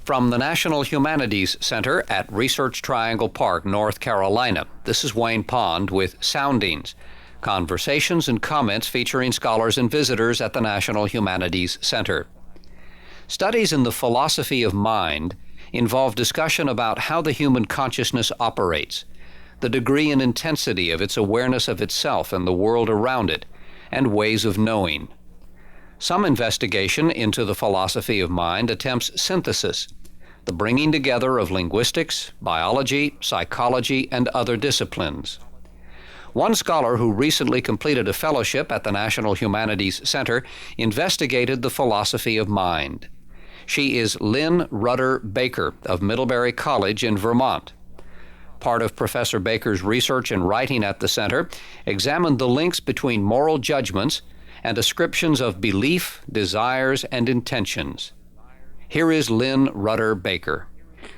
From the National Humanities Center at Research Triangle Park, North Carolina, this is Wayne Pond with Soundings, conversations and comments featuring scholars and visitors at the National Humanities Center. Studies in the philosophy of mind involve discussion about how the human consciousness operates, the degree and intensity of its awareness of itself and the world around it, and ways of knowing. Some investigation into the philosophy of mind attempts synthesis, the bringing together of linguistics, biology, psychology, and other disciplines. One scholar who recently completed a fellowship at the National Humanities Center investigated the philosophy of mind. She is Lynne Rudder Baker of Middlebury College in Vermont. Part of Professor Baker's research and writing at the center examined the links between moral judgments and descriptions of belief, desires, and intentions. Here is Lynne Rudder Baker.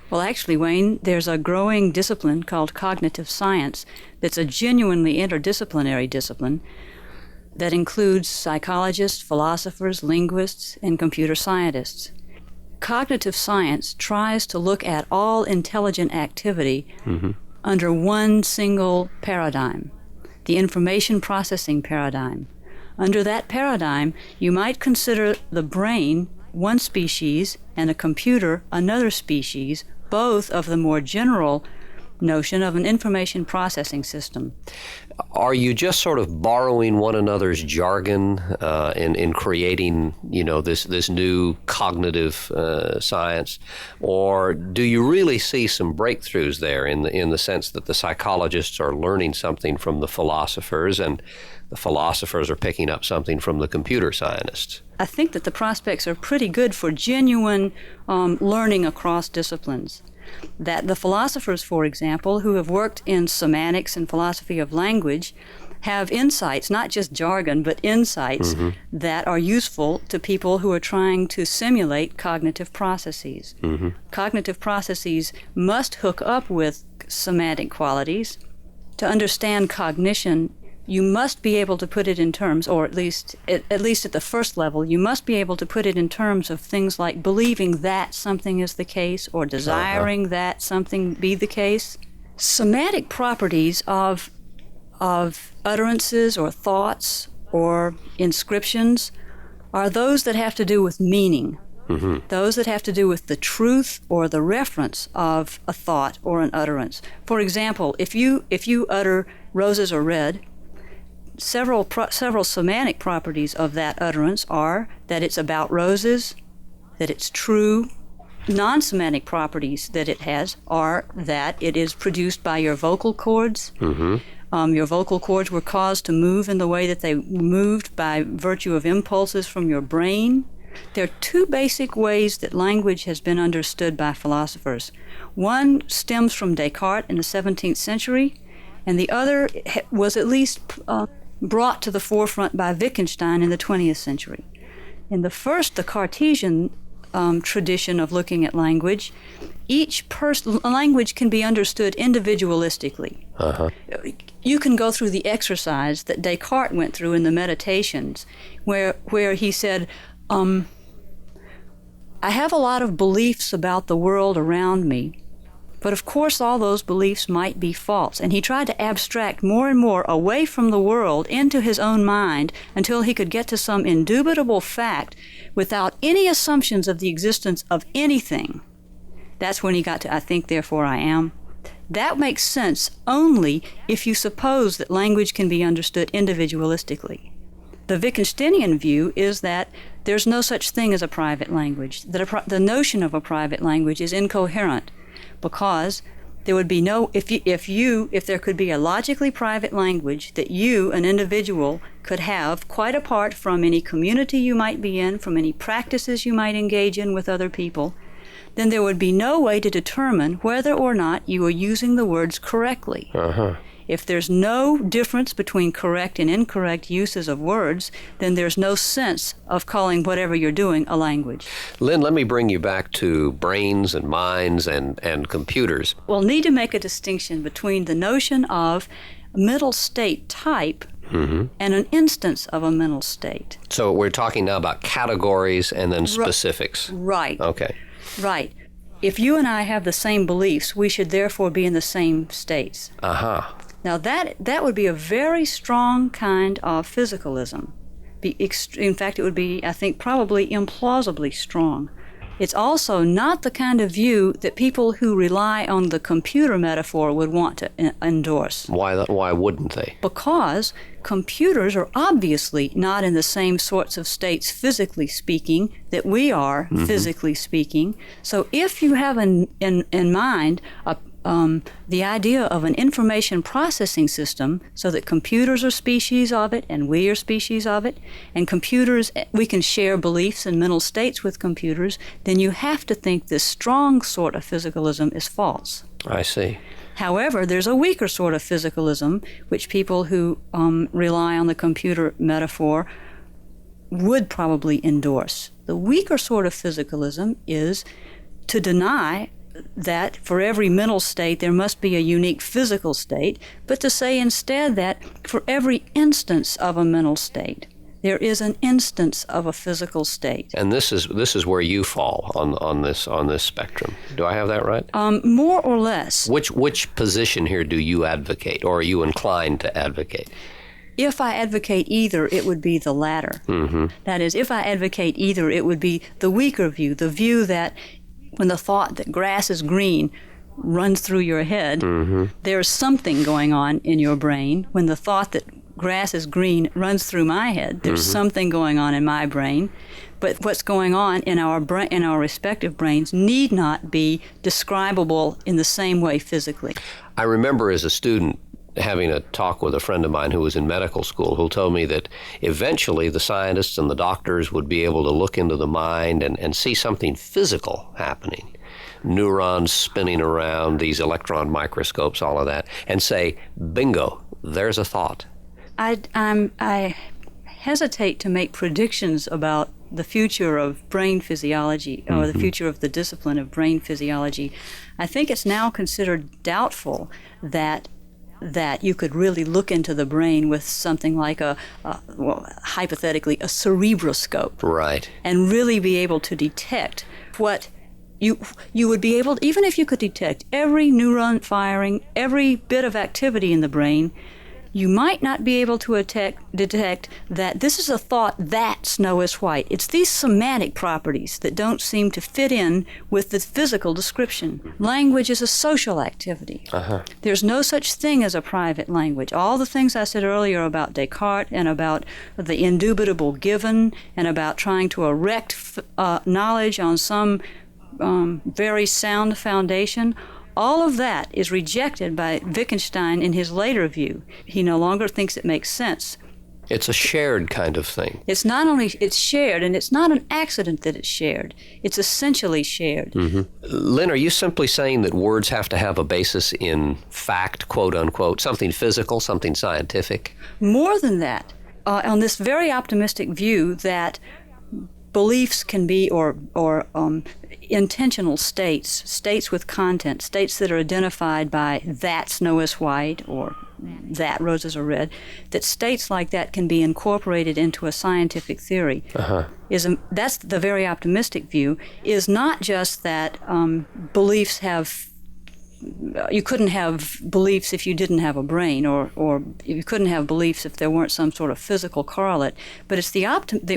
Well, actually, Wayne, there's a growing discipline called cognitive science that's a genuinely interdisciplinary discipline that includes psychologists, philosophers, linguists, and computer scientists. Cognitive science tries to look at all intelligent activity under one single paradigm, the information processing paradigm. Under that paradigm, you might consider the brain one species and a computer another species, both of the more general notion of an information processing system. Are you just sort of borrowing one another's jargon in creating, this new cognitive science, or do you really see some breakthroughs there in the sense that the psychologists are learning something from the philosophers and the philosophers are picking up something from the computer scientists? I think that the prospects are pretty good for genuine learning across disciplines. That the philosophers, for example, who have worked in semantics and philosophy of language, have insights, not just jargon, but insights that are useful to people who are trying to simulate cognitive processes. Cognitive processes must hook up with semantic qualities. To understand cognition, you must be able to put it in terms, or at least at the first level, you must be able to put it in terms of things like believing that something is the case or desiring that something be the case. Semantic properties of utterances or thoughts or inscriptions are those that have to do with meaning, those that have to do with the truth or the reference of a thought or an utterance. For example, if you utter roses are red, several semantic properties of that utterance are that it's about roses, that it's true. Non-semantic properties that it has are that it is produced by your vocal cords. Your vocal cords were caused to move in the way that they moved by virtue of impulses from your brain. There are two basic ways that language has been understood by philosophers. One stems from Descartes in the 17th century, and the other was at least brought to the forefront by Wittgenstein in the 20th century. In the first, the Cartesian tradition of looking at language, language can be understood individualistically. You can go through the exercise that Descartes went through in the Meditations, where he said, I have a lot of beliefs about the world around me, but of course all those beliefs might be false. And he tried to abstract more and more away from the world into his own mind until he could get to some indubitable fact without any assumptions of the existence of anything. That's when he got to I think, therefore I am. That makes sense only if you suppose that language can be understood individualistically. The Wittgensteinian view is that there's no such thing as a private language, that the notion of a private language is incoherent, because there would be no, if there could be a logically private language that you, an individual, could have quite apart from any community you might be in, from any practices you might engage in with other people, then there would be no way to determine whether or not you are using the words correctly. If there's no difference between correct and incorrect uses of words, then there's no sense of calling whatever you're doing a language. Lynne, let me bring you back to brains and minds and computers. We'll need to make a distinction between the notion of mental state type and an instance of a mental state. So we're talking now about categories and then specifics. Right. Okay. Right. if you and I have the same beliefs, we should therefore be in the same states. Now that would be a very strong kind of physicalism. In fact, it would be, I think, probably implausibly strong. It's also not the kind of view that people who rely on the computer metaphor would want to endorse. Why wouldn't they? Because computers are obviously not in the same sorts of states, physically speaking, that we are, physically speaking. So if you have in mind the idea of an information processing system, so that computers are species of it and we are species of it, and computers, we can share beliefs and mental states with computers, then you have to think this strong sort of physicalism is false. I see. However, there's a weaker sort of physicalism, which people who rely on the computer metaphor would probably endorse. The weaker sort of physicalism is to deny that for every mental state there must be a unique physical state, but to say instead that for every instance of a mental state, there is an instance of a physical state. And this is where you fall on this spectrum. Do I have that right? More or less. Which position here do you advocate, or are you inclined to advocate? If I advocate either, it would be the latter. That is, if I advocate either, it would be the weaker view, the view that when the thought that grass is green runs through your head, there's something going on in your brain. When the thought that grass is green runs through my head, there's something going on in my brain. But what's going on in our respective brains need not be describable in the same way physically. I remember as a student having a talk with a friend of mine who was in medical school, who told me that eventually the scientists and the doctors would be able to look into the mind and see something physical happening, neurons spinning around, these electron microscopes, all of that, and say, bingo, there's a thought. I hesitate to make predictions about the future of brain physiology or the future of the discipline of brain physiology. I think it's now considered doubtful that you could really look into the brain with something like hypothetically, a cerebroscope. Right. And really be able to detect what you would be able, even if you could detect every neuron firing, every bit of activity in the brain, you might not be able to detect that this is a thought that snow is white. It's these semantic properties that don't seem to fit in with the physical description. Language is a social activity. There's no such thing as a private language. All the things I said earlier about Descartes and about the indubitable given and about trying to erect knowledge on some very sound foundation, all of that is rejected by Wittgenstein in his later view. He no longer thinks it makes sense. It's a shared kind of thing. It's not only, it's shared, and it's not an accident that it's shared. It's essentially shared. Lynne, are you simply saying that words have to have a basis in fact, quote unquote, something physical, something scientific? More than that, on this very optimistic view that beliefs can be or intentional states with content, states that are identified by that snow is white or that roses are red, that states like that can be incorporated into a scientific theory. That's the very optimistic view, is not just that beliefs have, you couldn't have beliefs if you didn't have a brain, or you couldn't have beliefs if there weren't some sort of physical correlate, but it's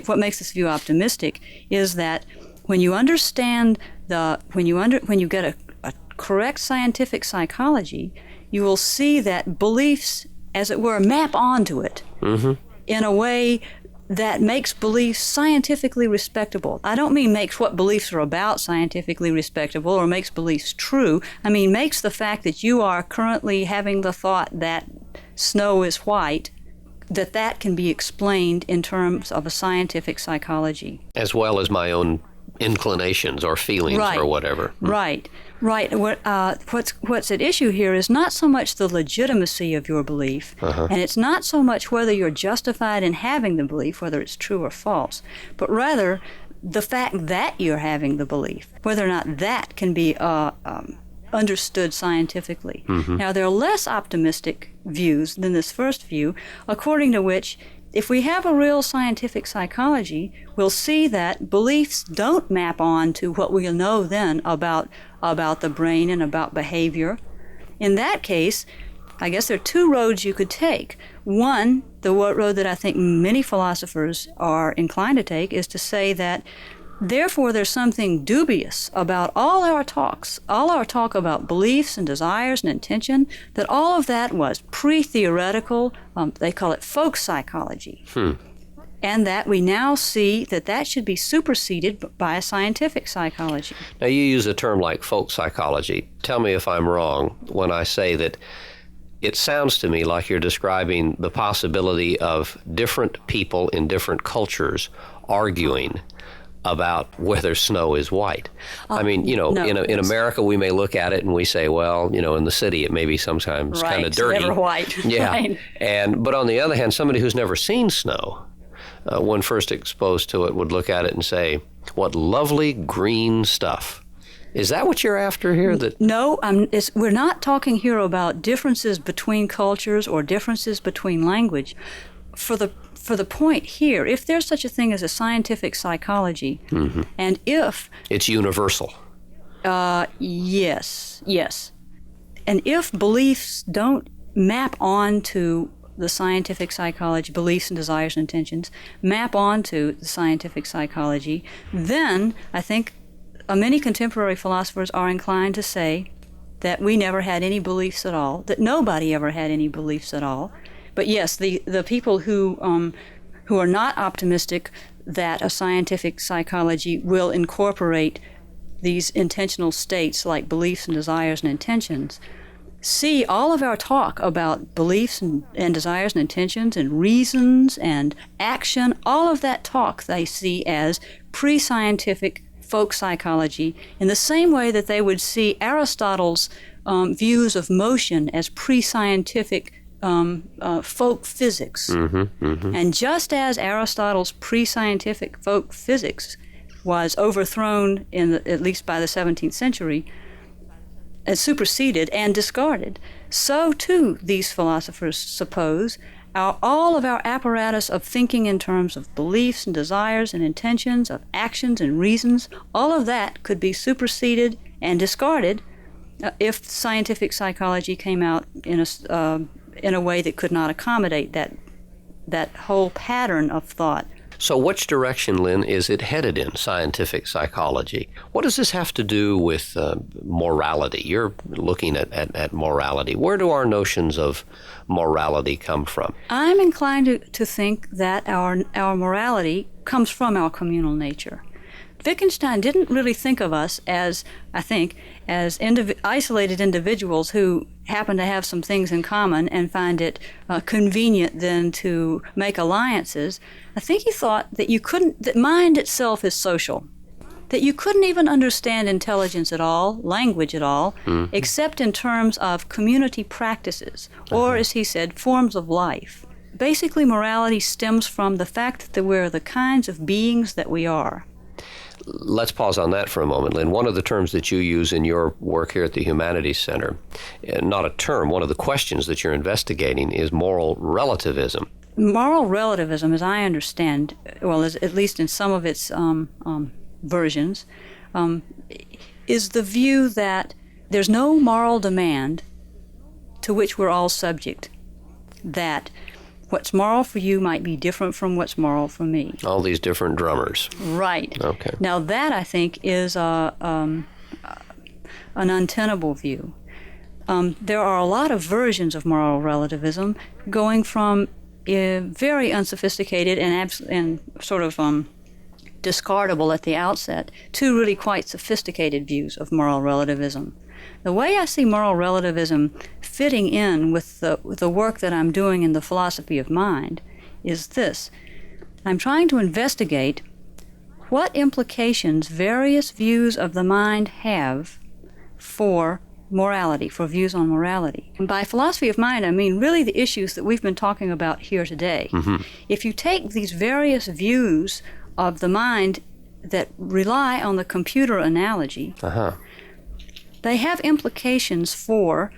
what makes this view optimistic is that when you understand when you get a correct scientific psychology, you will see that beliefs, as it were, map onto it in a way that makes beliefs scientifically respectable. I don't mean makes what beliefs are about scientifically respectable or makes beliefs true. I mean makes the fact that you are currently having the thought that snow is white, that can be explained in terms of a scientific psychology. As well as my own inclinations or feelings or whatever. Right. What's at issue here is not so much the legitimacy of your belief, and it's not so much whether you're justified in having the belief, whether it's true or false, but rather the fact that you're having the belief, whether or not that can be understood scientifically. Now, there are less optimistic views than this first view, according to which if we have a real scientific psychology, we'll see that beliefs don't map on to what we'll know then about the brain and about behavior. In that case, I guess there are two roads you could take. One, the road that I think many philosophers are inclined to take, is to say that therefore there's something dubious about all our talk about beliefs and desires and intention, that all of that was pre-theoretical, they call it folk psychology. And that we now see that should be superseded by a scientific psychology. Now, you use a term like folk psychology. Tell me if I'm wrong when I say that it sounds to me like you're describing the possibility of different people in different cultures arguing about whether snow is white. I mean, no, in America, we may look at it and we say, well, in the city, it may be sometimes kind of dirty. Never white. Yeah. Right. But on the other hand, somebody who's never seen snow, when first exposed to it, would look at it and say, what lovely green stuff. Is that what you're after here? No, we're not talking here about differences between cultures or differences between language. For the point here, if there's such a thing as a scientific psychology, and if... It's universal. Yes. And if beliefs don't map onto the scientific psychology, beliefs and desires and intentions, map onto the scientific psychology, then I think many contemporary philosophers are inclined to say that we never had any beliefs at all, that nobody ever had any beliefs at all. But yes, the people who are not optimistic that a scientific psychology will incorporate these intentional states like beliefs and desires and intentions see all of our talk about beliefs and desires and intentions and reasons and action, all of that talk they see as pre-scientific folk psychology, in the same way that they would see Aristotle's views of motion as pre-scientific folk physics. And just as Aristotle's pre-scientific folk physics was overthrown at least by the 17th century, superseded and discarded, so too these philosophers suppose all of our apparatus of thinking in terms of beliefs and desires and intentions, of actions and reasons, all of that could be superseded and discarded if scientific psychology came out in a way that could not accommodate that whole pattern of thought. So which direction, Lynne, is it headed in, scientific psychology? What does this have to do with morality? You're looking at morality. Where do our notions of morality come from? I'm inclined to think that our morality comes from our communal nature. Wittgenstein didn't really think of us as isolated individuals who happen to have some things in common and find it convenient then to make alliances. I think he thought that mind itself is social, that you couldn't even understand intelligence at all, language at all, except in terms of community practices, or as he said, forms of life. Basically, morality stems from the fact that we're the kinds of beings that we are. Let's pause on that for a moment, Lynne. One of the terms that you use in your work here at the Humanities Center, not a term, one of the questions that you're investigating is moral relativism. Moral relativism, as I understand, at least in some of its versions, is the view that there's no moral demand to which we're all subject, that what's moral for you might be different from what's moral for me. All these different drummers. Right. Okay. Now that, I think, is an untenable view. There are a lot of versions of moral relativism, going from very unsophisticated and sort of discardable at the outset to really quite sophisticated views of moral relativism. The way I see moral relativism fitting in with the work that I'm doing in the philosophy of mind is this. I'm trying to investigate what implications various views of the mind have for morality, for views on morality. And by philosophy of mind, I mean really the issues that we've been talking about here today. If you take these various views of the mind that rely on the computer analogy, they have implications for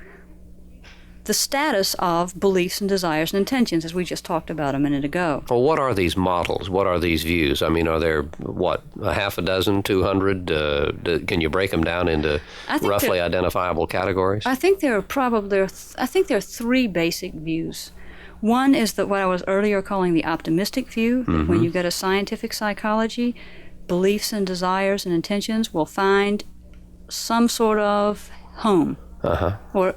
the status of beliefs and desires and intentions, as we just talked about a minute ago. Well, what are these models? What are these views? I mean, are there, a half a dozen, 200? Can you break them down into roughly identifiable categories? I think there are three basic views. One is that what I was earlier calling the optimistic view. When you go to scientific psychology, beliefs and desires and intentions will find some sort of home. Or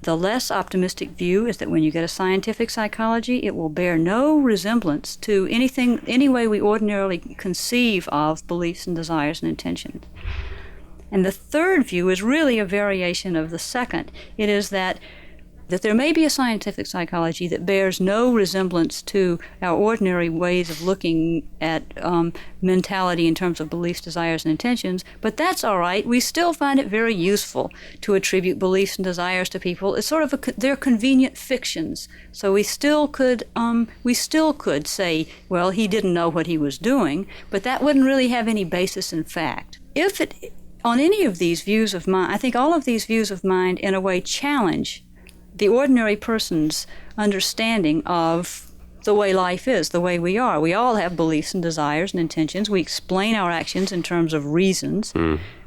the less optimistic view is that when you get a scientific psychology, it will bear no resemblance to any way we ordinarily conceive of beliefs and desires and intentions. And the third view is really a variation of the second. It is that there may be a scientific psychology that bears no resemblance to our ordinary ways of looking at mentality in terms of beliefs, desires, and intentions, but that's all right. We still find it very useful to attribute beliefs and desires to people. It's sort of they're convenient fictions. So we still could say, well, he didn't know what he was doing, but that wouldn't really have any basis in fact. On any of these views of mind, I think all of these views of mind in a way challenge the ordinary person's understanding of the way life is, the way we are. We all have beliefs and desires and intentions. We explain our actions in terms of reasons,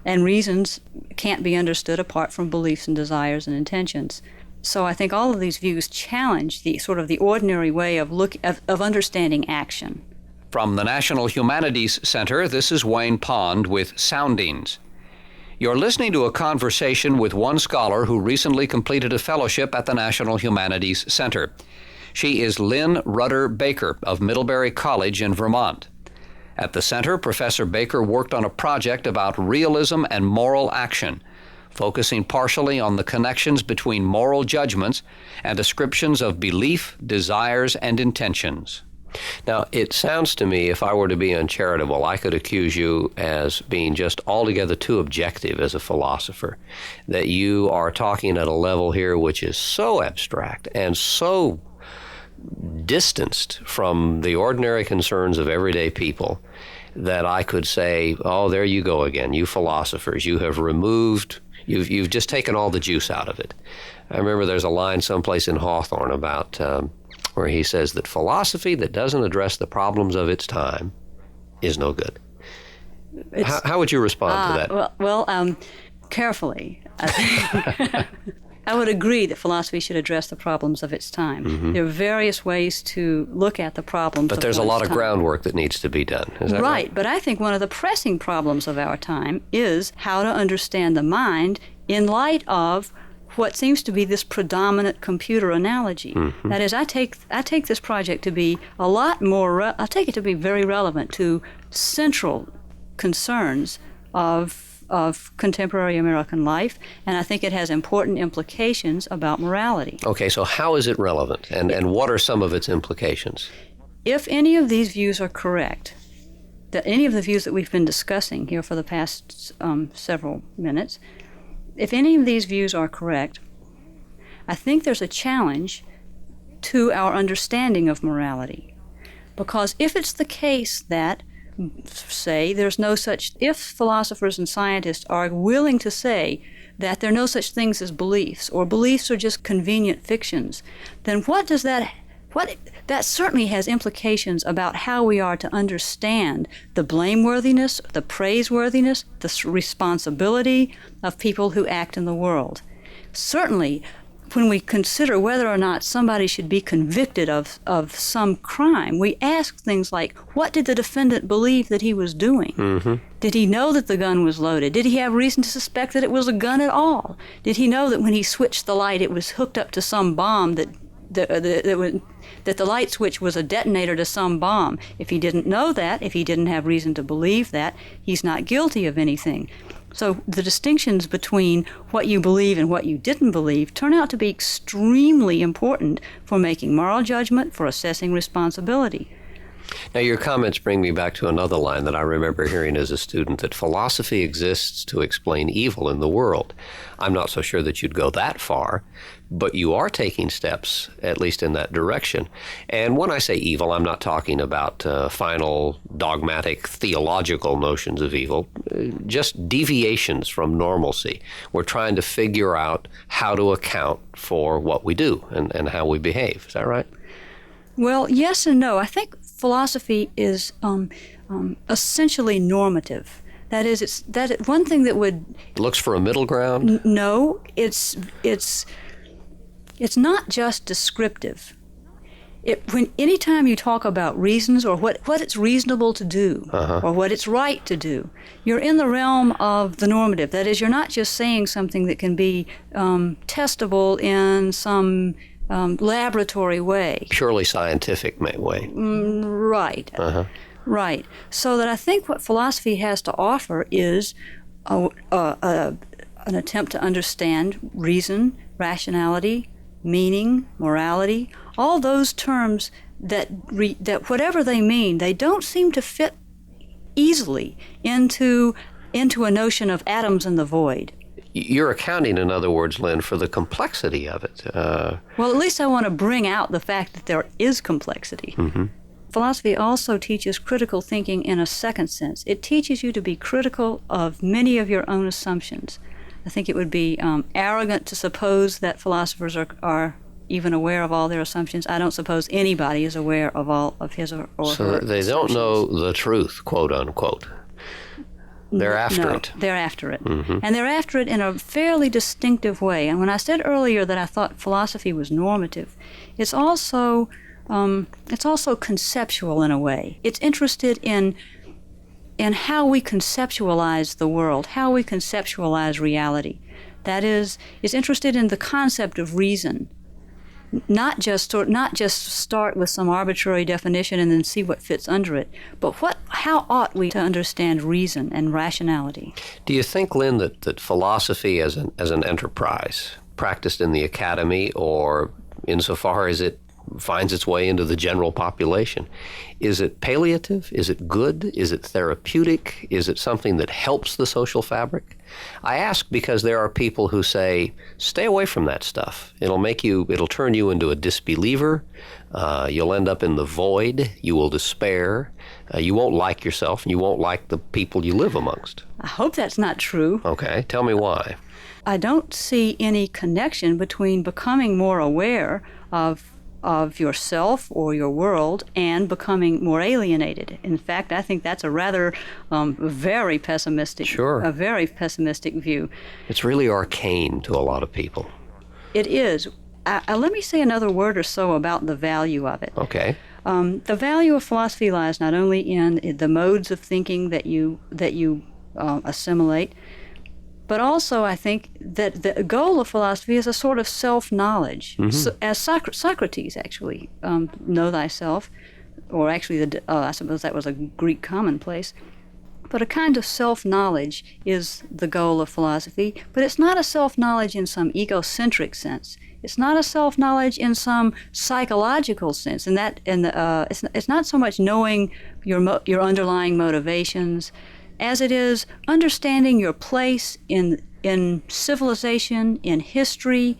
and reasons can't be understood apart from beliefs and desires and intentions. So I think all of these views challenge the sort of the ordinary way of understanding action. From the National Humanities Center, this is Wayne Pond with Soundings. You're listening to a conversation with one scholar who recently completed a fellowship at the National Humanities Center. She is Lynne Rudder Baker of Middlebury College in Vermont. At the center, Professor Baker worked on a project about realism and moral action, focusing partially on the connections between moral judgments and descriptions of belief, desires, and intentions. Now, it sounds to me, if I were to be uncharitable, I could accuse you as being just altogether too objective as a philosopher, that you are talking at a level here which is so abstract and so distanced from the ordinary concerns of everyday people that I could say, oh, there you go again, you philosophers, you have removed, you've just taken all the juice out of it. I remember there's a line someplace in Hawthorne about where he says that philosophy that doesn't address the problems of its time is no good. How would you respond to that? Well, carefully. I would agree that philosophy should address the problems of its time. There are various ways to look at the problems But there's a lot of groundwork that needs to be done. Is that right? But I think one of the pressing problems of our time is how to understand the mind in light of what seems to be this predominant computer analogy. That is, I take this project to be a lot more, I take it to be very relevant to central concerns of contemporary American life, and I think it has important implications about morality. Okay, so how is it relevant, and what are some of its implications? If any of these views are correct, that any of the views that we've been discussing here for the past several minutes, if any of these views are correct, I think there's a challenge to our understanding of morality. Because if it's the case that, say, if philosophers and scientists are willing to say that there are no such things as beliefs, or beliefs are just convenient fictions, then that certainly has implications about how we are to understand the blameworthiness, the praiseworthiness, the responsibility of people who act in the world. Certainly, when we consider whether or not somebody should be convicted of some crime, we ask things like, what did the defendant believe that he was doing? Did he know that the gun was loaded? Did he have reason to suspect that it was a gun at all? Did he know that when he switched the light, it was hooked up to some bomb that the light switch was a detonator to some bomb? If he didn't know that, if he didn't have reason to believe that, he's not guilty of anything. So the distinctions between what you believe and what you didn't believe turn out to be extremely important for making moral judgment, for assessing responsibility. Now, your comments bring me back to another line that I remember hearing as a student, that philosophy exists to explain evil in the world. I'm not so sure that you'd go that far, but you are taking steps, at least in that direction. And when I say evil, I'm not talking about final dogmatic theological notions of evil, just deviations from normalcy. We're trying to figure out how to account for what we do and how we behave. Is that right? Well, yes and no. I think philosophy is essentially normative. That is, it's that one thing that would looks for a middle ground. No, it's not just descriptive. Anytime you talk about reasons or what it's reasonable to do or what it's right to do, you're in the realm of the normative. That is, you're not just saying something that can be testable in some laboratory way. Purely scientific way. Right. Right. So that I think what philosophy has to offer is an attempt to understand reason, rationality, meaning, morality, all those terms that whatever they mean, they don't seem to fit easily into a notion of atoms in the void. You're accounting, in other words, Lynn, for the complexity of it. Well, at least I want to bring out the fact that there is complexity. Mm-hmm. Philosophy also teaches critical thinking in a second sense. It teaches you to be critical of many of your own assumptions. I think it would be arrogant to suppose that philosophers are even aware of all their assumptions. I don't suppose anybody is aware of all of his or her So they don't know the truth, quote unquote. They're after it. They're after it. Mm-hmm. And they're after it in a fairly distinctive way. And when I said earlier that I thought philosophy was normative, it's also conceptual in a way. It's interested in how we conceptualize the world, how we conceptualize reality. That is, it's interested in the concept of reason. Not just start with some arbitrary definition and then see what fits under it, but how ought we to understand reason and rationality? Do you think, Lynn, that philosophy as an enterprise, practiced in the academy or insofar as it finds its way into the general population, is it palliative? Is it good? Is it therapeutic? Is it something that helps the social fabric? I ask because there are people who say, stay away from that stuff. It'll turn you into a disbeliever. You'll end up in the void. You will despair. You won't like yourself, and you won't like the people you live amongst. I hope that's not true. Okay, tell me why. I don't see any connection between becoming more aware of yourself or your world and becoming more alienated. In fact, I think that's a rather very pessimistic, a very pessimistic view. It's really arcane to a lot of people. It is. Let me say another word or so about the value of it. Okay. The value of philosophy lies not only in the modes of thinking that you assimilate, but also I think that the goal of philosophy is a sort of self-knowledge. Mm-hmm. So, as Socrates actually, know thyself, or actually I suppose that was a Greek commonplace. But a kind of self-knowledge is the goal of philosophy, but it's not a self-knowledge in some egocentric sense. It's not a self-knowledge in some psychological sense. It's not so much knowing your underlying motivations as it is understanding your place in civilization, in history,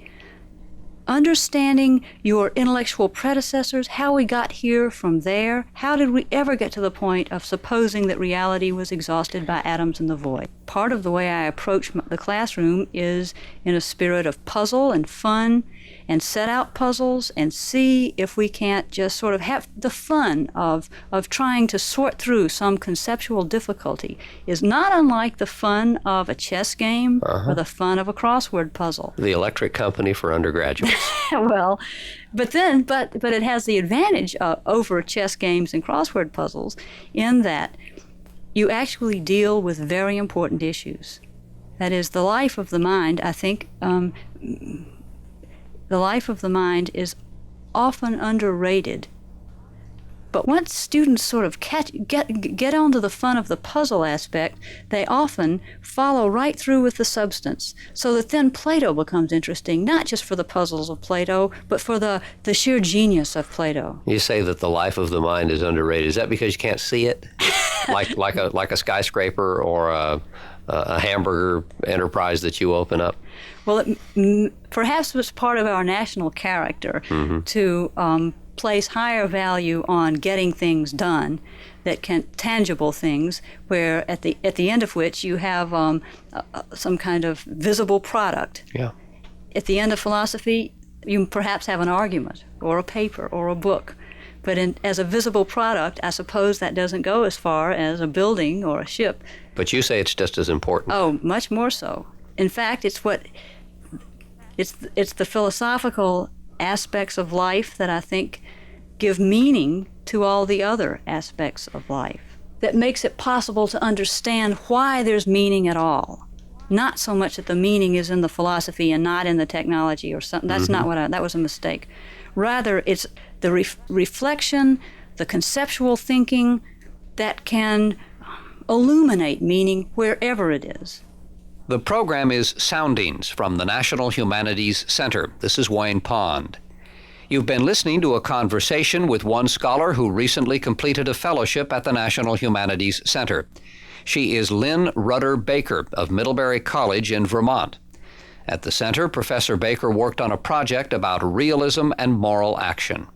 understanding your intellectual predecessors, how we got here from there. How did we ever get to the point of supposing that reality was exhausted by atoms in the void? Part of the way I approach the classroom is in a spirit of puzzle and fun, and set out puzzles and see if we can't just sort of have the fun of trying to sort through some conceptual difficulty. Is not unlike the fun of a chess game or the fun of a crossword puzzle. The electric company for undergraduates. Well, but it has the advantage over chess games and crossword puzzles in that you actually deal with very important issues. That is, the life of the mind, I think, the life of the mind is often underrated, But once students sort of get onto the fun of the puzzle aspect, they often follow right through with the substance. So that then Plato becomes interesting, not just for the puzzles of Plato, but for the sheer genius of Plato. You say that the life of the mind is underrated. Is that because you can't see it? like a skyscraper or a hamburger enterprise that you open up? Well, perhaps it's part of our national character to place higher value on getting things done, tangible things, where at the end of which you have some kind of visible product. Yeah. At the end of philosophy, you perhaps have an argument or a paper or a book. But as a visible product, I suppose that doesn't go as far as a building or a ship. But you say it's just as important. Oh, much more so. In fact, it's the philosophical aspects of life that I think give meaning to all the other aspects of life, that makes it possible to understand why there's meaning at all. Not so much that the meaning is in the philosophy and not in the technology or something. That's not what that was a mistake. Rather, it's the reflection, the conceptual thinking that can illuminate meaning wherever it is. The program is Soundings from the National Humanities Center. This is Wayne Pond. You've been listening to a conversation with one scholar who recently completed a fellowship at the National Humanities Center. She is Lynne Rudder Baker of Middlebury College in Vermont. At the center, Professor Baker worked on a project about realism and moral action.